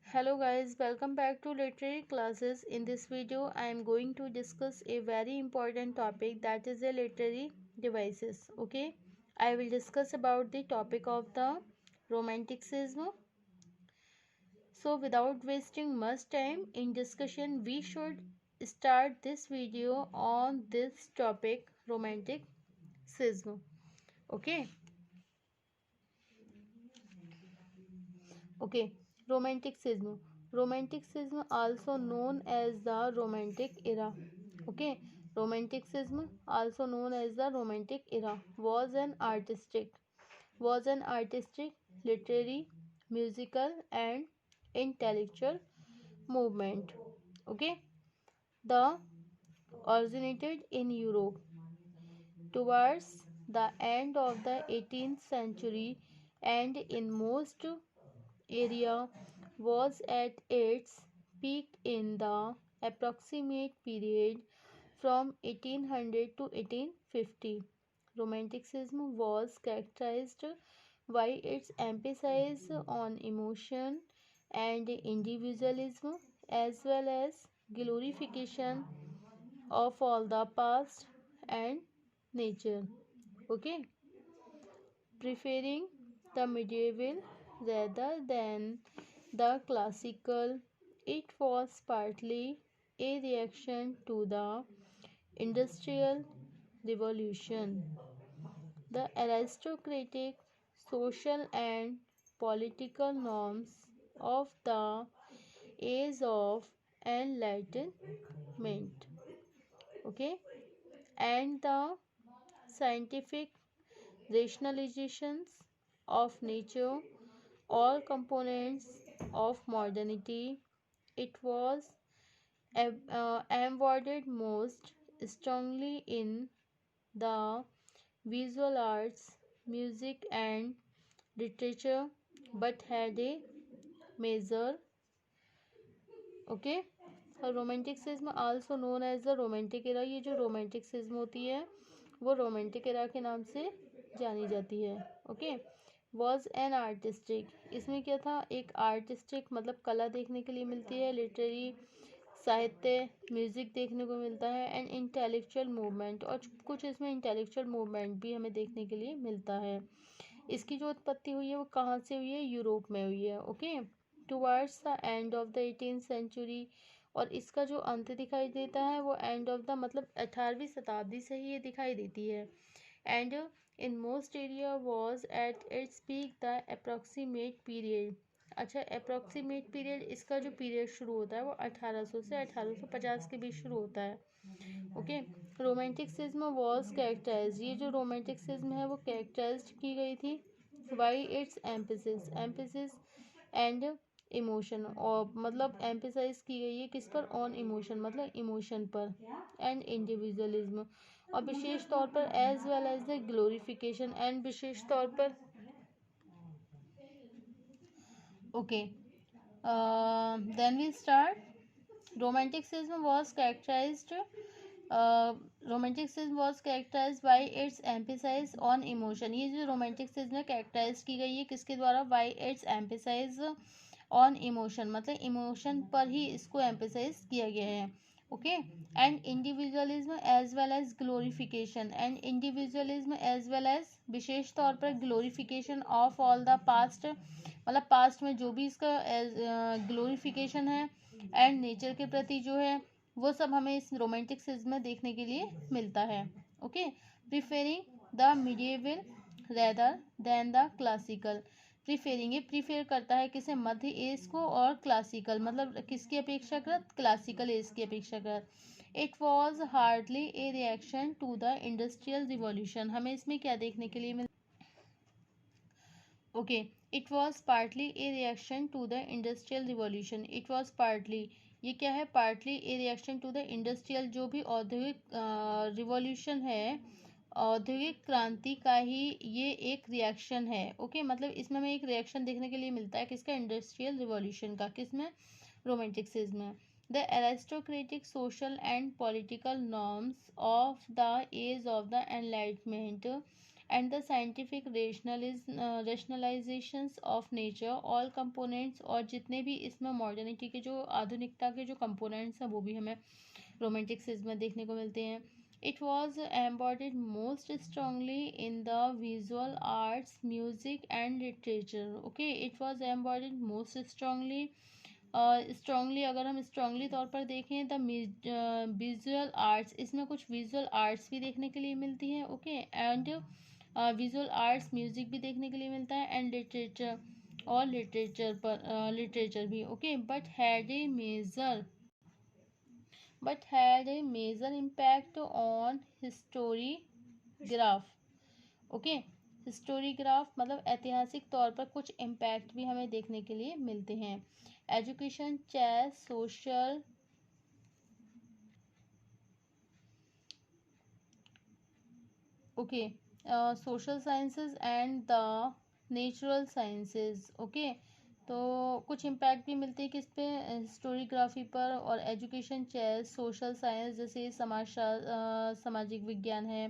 Hello guys, welcome back to literary classes. In this video, I am going to discuss a very important topic, that is the literary devices. Okay, I will discuss about the topic of the romanticism. So without wasting much time in discussion, we should start this video on this topic, romanticism. Okay. Okay, romanticism. Romanticism, also known as the Romantic era. Okay, romanticism, also known as the Romantic era, was an artistic, literary, musical, and intellectual movement. Okay, the originated in Europe towards the end of the 18th century, and in most area was at its peak in the approximate period from 1800 to 1850. Romanticism was characterized by its emphasis on emotion and individualism, as well as glorification of all the past and nature. Okay, preferring the medieval rather than the classical. It was partly a reaction to the Industrial Revolution. The aristocratic, social, and political norms of the age of enlightenment, okay, and the scientific rationalizations of nature, all components of modernity. It was embodied most strongly in the visual arts, music, and literature, but had a major, okay, romanticism also known as the romantic era. ये जो romanticism होती है वो romantic era के नाम से जानी जाती है. ओके, वॉज एन आर्टिस्टिक, इसमें क्या था, एक आर्टिस्टिक मतलब कला देखने के लिए मिलती है, लिटरेरी साहित्य, म्यूजिक देखने को मिलता है, एंड इंटेलेक्चुअल मूवमेंट, और कुछ इसमें इंटेलेक्चुअल मूवमेंट भी हमें देखने के लिए मिलता है. इसकी जो उत्पत्ति हुई है वो कहाँ से हुई है, यूरोप में हुई है. Okay, towards the end of the 18th century, और इसका जो अंत दिखाई देता है वो एंड ऑफ द मतलब 18वीं शताब्दी से ही ये दिखाई देती है. And in most area was at its peak the approximate period. अच्छा, अप्रॉक्सीमेट पीरियड, इसका जो पीरियड शुरू होता है वो 1800 से 1850 के बीच शुरू होता है. ओके, रोमांटिसिज्म वॉज कैरेक्टराइज, ये जो रोमांटिसिज्म है वो कैरेक्टराइज की गई थी by its emphasis and emotion, और मतलब एम्फेसाइज की गई है किस पर, ऑन इमोशन मतलब इमोशन पर, एंड इंडिविजुअलिज्म, और विशेष तौर पर as well as the glorification, and विशेष तौर पर. Okay, then we start. Romanticism was characterized romanticism was characterized by its emphasis on emotion. ये जो romanticism है characterize की गई है किसके द्वारा, by its emphasis on emotion, मतलब emotion पर ही इसको emphasize किया गया है. Okay, and individualism as well as glorification, and individualism as well as विशेष तौर पर glorification of all the past, मतलब पास्ट में जो भी इसका ग्लोरिफिकेशन है एंड नेचर के प्रति जो है वो सब हमें इस रोमांटिसिज्म में देखने के लिए मिलता है. Okay, preferring the medieval rather than the classical. Preferring, ये प्रीफेयर करता है किसे, मध्य एज को, और क्लासिकल मतलब किसकी अपेक्षाकृत, क्लासिकल एज की अपेक्षाकृत. It was hardly a reaction to the industrial revolution. हमें इसमें क्या देखने के लिए मिल, okay, it was partly a reaction to the industrial revolution. It was partly, ये क्या है, partly a reaction to the industrial, जो भी औद्योगिक रिवॉल्यूशन है, औद्योगिक क्रांति का ही ये एक रिएक्शन है. ओके, मतलब इसमें हमें एक रिएक्शन देखने के लिए मिलता है किसका, इंडस्ट्रियल रिवॉल्यूशन का. किसमें, रोमांटिसिज्म में. The aristocratic social and political norms of the age of the enlightenment and the scientific rationalizations of nature, all components, और जितने भी इसमें मॉडर्निटी के जो आधुनिकता के जो कंपोनेंट्स हैं वो भी हमें रोमांटिसिज्म में देखने को मिलते हैं. It was embodied most strongly in the visual arts, music and literature. Okay, it was embodied most strongly. Strongly अगर हम स्ट्रांगली तौर पर देखें द विजुअल आर्ट्स, इसमें कुछ विजुअल आर्ट्स भी देखने के लिए मिलती हैं. Okay, and visual arts music भी देखने के लिए मिलता है, एंड लिटरेचर और लिटरेचर भी. Okay, but had a major impact on historiograph. Okay, historiograph मतलब ऐतिहासिक तौर पर कुछ इम्पैक्ट भी हमें देखने के लिए मिलते हैं. Education, chess, social okay social sciences and the natural sciences. Okay, तो कुछ इम्पैक्ट भी मिलते हैं किस पे, हिस्टोरीग्राफी पर, और एजुकेशन, चेस, सोशल साइंस जैसे सामाजिक विज्ञान है,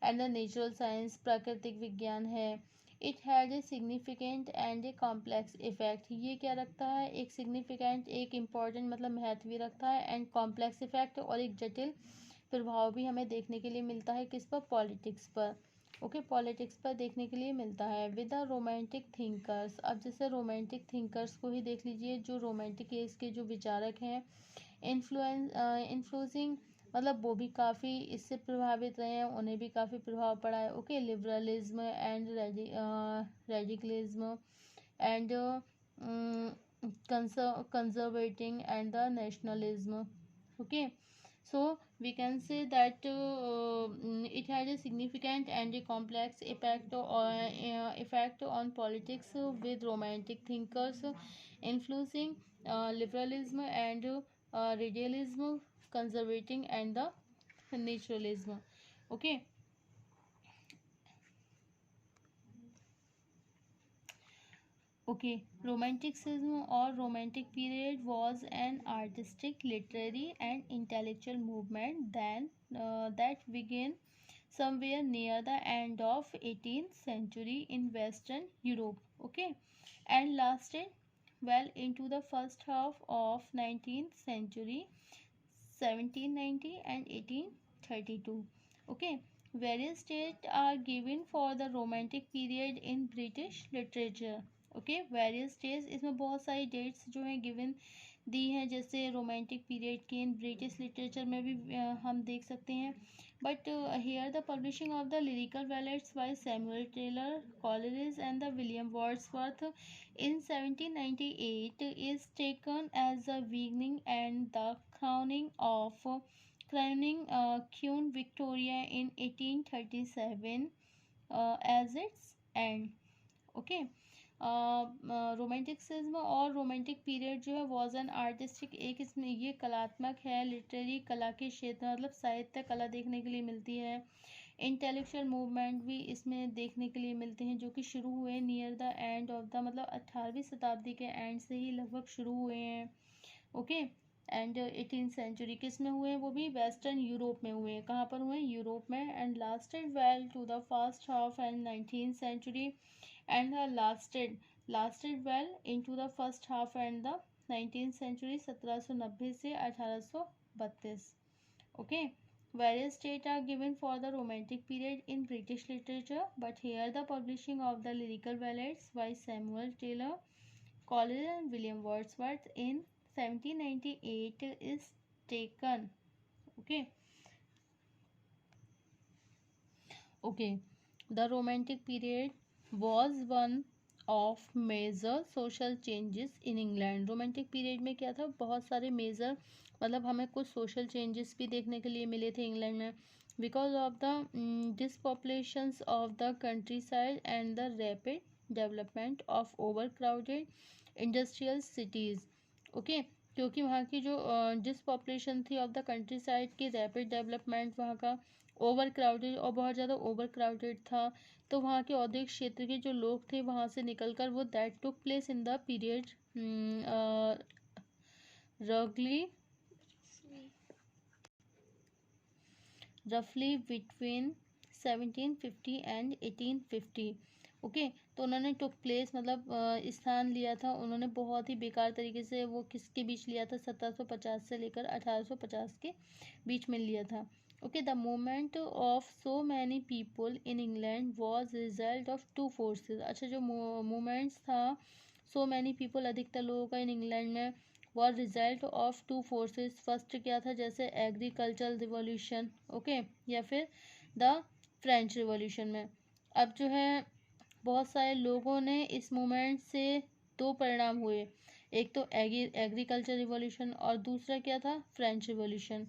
एंड द नेचुरल साइंस प्राकृतिक विज्ञान है. It had a significant and a complex effect. ये क्या रखता है, एक सिग्निफिकेंट, एक इम्पॉर्टेंट मतलब महत्व भी रखता है, एंड कॉम्प्लेक्स इफेक्ट और एक जटिल प्रभाव भी हमें देखने के लिए मिलता है. किस पर, पॉलिटिक्स पर. ओके, पॉलिटिक्स पर देखने के लिए मिलता है. विद द रोमांटिक थिंकर्स, अब जैसे रोमांटिक थिंकर्स को ही देख लीजिए, जो रोमांटिक एज के जो विचारक हैं, इन्फ्लुएंसिंग मतलब वो भी काफ़ी इससे प्रभावित रहे हैं, उन्हें भी काफ़ी प्रभाव पड़ा है. Okay, liberalism and radicalism and conservating and the nationalism. Okay, so we can say that it had a significant and a complex effect on politics with romantic thinkers influencing liberalism and radialism, conservating and the naturalism. Okay. Okay, Romanticism or Romantic period was an artistic, literary, and intellectual movement that began somewhere near the end of 18th century in Western Europe. Okay, and lasted well into the first half of 19th century, 1790 and 1832. Okay, various dates are given for the Romantic period in British literature. Okay, various days, इसमें बहुत सारी dates जो हैं given the हैं, जैसे romantic period की in British literature में भी हम देख सकते हैं. But here the publishing of the lyrical ballads by Samuel Taylor Coleridge and the William Wordsworth in 1798 is taken as the beginning and the crowning Queen Victoria in 1837 as its end. Okay, romanticism और romantic period जो है was an artistic, एक इसमें ये कलात्मक है, literary कला के क्षेत्र मतलब साहित्य कला देखने के लिए मिलती है. इंटेलेक्चुअल मूवमेंट भी इसमें देखने के लिए मिलते हैं जो कि शुरू हुए near the end of the मतलब 18वीं शताब्दी के एंड से ही लगभग शुरू हुए हैं. ओके, एंड 18th सेंचुरी किस में हुए हैं, वो भी वेस्टर्न यूरोप में हुए हैं. कहाँ पर हुए हैं, यूरोप में. And lasted well to the first half and 19th century and lasted well into the first half and the 19th century 1790 से 1832. Okay, various dates are given for the romantic period in British literature, but here the publishing of the lyrical ballads by Samuel Taylor Coleridge and William Wordsworth in 1798 is taken. Okay, the romantic period was one of major social changes in England. Romantic period में क्या था, बहुत सारे major मतलब हमें कुछ social changes भी देखने के लिए मिले थे इंग्लैंड में, because of the depopulations of the countryside and the rapid development of overcrowded industrial cities. Okay, क्योंकि वहाँ की जो डिसपॉपुलेशन थी ऑफ द कंट्री साइड की रैपिड डेवलपमेंट, वहाँ का ओवर क्राउडेड और बहुत ज़्यादा ओवर क्राउडेड था, तो वहाँ के औद्योगिक क्षेत्र के जो लोग थे वहाँ से निकलकर वो that took place in the period रफली बिटवीन 1750 एंड 1850। ओके, तो उन्होंने टुक प्लेस मतलब स्थान लिया था, उन्होंने बहुत ही बेकार तरीके से वो किसके बीच लिया था, 1750 से लेकर 1850 के बीच में लिया था। Okay, the movement of so many people in England was result of two forces. अच्छा, जो मूवमेंट्स था सो मैनी पीपल, अधिकतर लोगों का इन इंग्लैंड में, was result of two forces. First क्या था, जैसे एग्रीकल्चरल रिवॉल्यूशन, ओके, या फिर द फ्रेंच रिवॉल्यूशन में। अब जो है बहुत सारे लोगों ने इस मूवमेंट से दो परिणाम हुए, एक तो एग्रीकल्चर रिवॉल्यूशन और दूसरा क्या था, French revolution.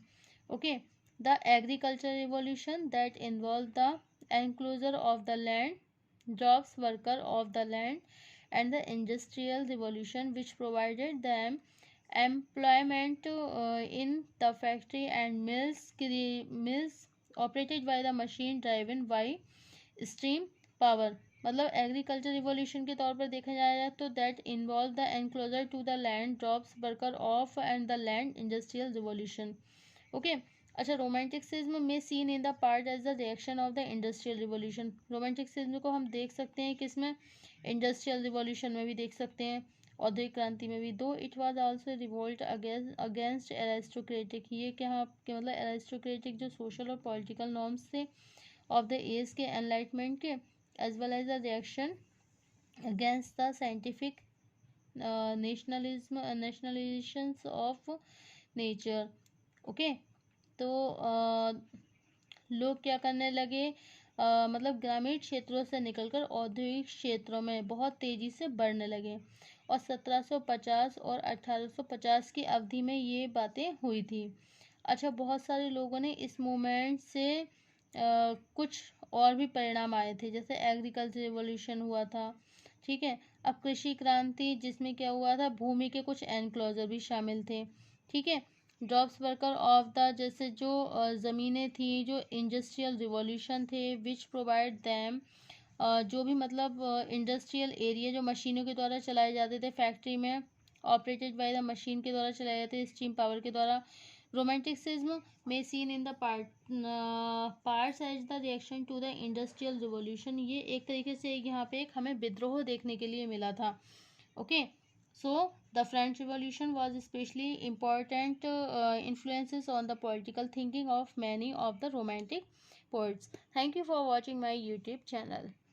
Okay, the agriculture revolution that involve the enclosure of the land, jobs worker of the land, and the industrial revolution which provided them employment in the factory and mills operated by the machine driven by steam power। मतलब agriculture revolution के तौर पर देखा जाए तो that involve the enclosure to the land, jobs worker of and the land industrial revolution. Okay, अच्छा, romanticism में seen in the part as the reaction of the industrial revolution. Romanticism को हम देख सकते हैं किसमें, इंडस्ट्रियल रिवॉल्यूशन में भी देख सकते हैं, औद्योगिक क्रांति में भी। Though it was also revolt against aristocratic, ये क्या आपके मतलब एरिस्टोक्रेटिक जो सोशल और पॉलिटिकल नॉर्म्स थे ऑफ द एज के, एनलाइटमेंट के, as well as the reaction against the scientific nationalizations of nature. Okay, तो लोग क्या करने लगे, मतलब ग्रामीण क्षेत्रों से निकलकर औद्योगिक क्षेत्रों में बहुत तेज़ी से बढ़ने लगे, और 1750 और 1850 की अवधि में ये बातें हुई थी। अच्छा, बहुत सारे लोगों ने इस मूवमेंट से कुछ और भी परिणाम आए थे, जैसे एग्रीकल्चर रिवॉल्यूशन हुआ था, ठीक है। अब कृषि क्रांति, जिसमें क्या हुआ था, भूमि के कुछ एनक्लोजर भी शामिल थे, ठीक है। जॉब्स वर्कर ऑफ द, जैसे जो ज़मीनें थी, जो इंडस्ट्रियल रिवॉल्यूशन थे विच प्रोवाइड दैम, जो भी मतलब इंडस्ट्रियल एरिया जो मशीनों के द्वारा चलाए जाते थे फैक्ट्री में, ऑपरेटेड बाय द मशीन के द्वारा चलाए जाते थे, स्टीम पावर के द्वारा। रोमांटिसिज्म में seen in the parts as the reaction to the industrial revolution, ये एक तरीके से यहाँ पे एक हमें विद्रोह देखने के लिए मिला था। Okay, so the French Revolution was especially important influences on the political thinking of many of the romantic poets. Thank you for watching my YouTube channel.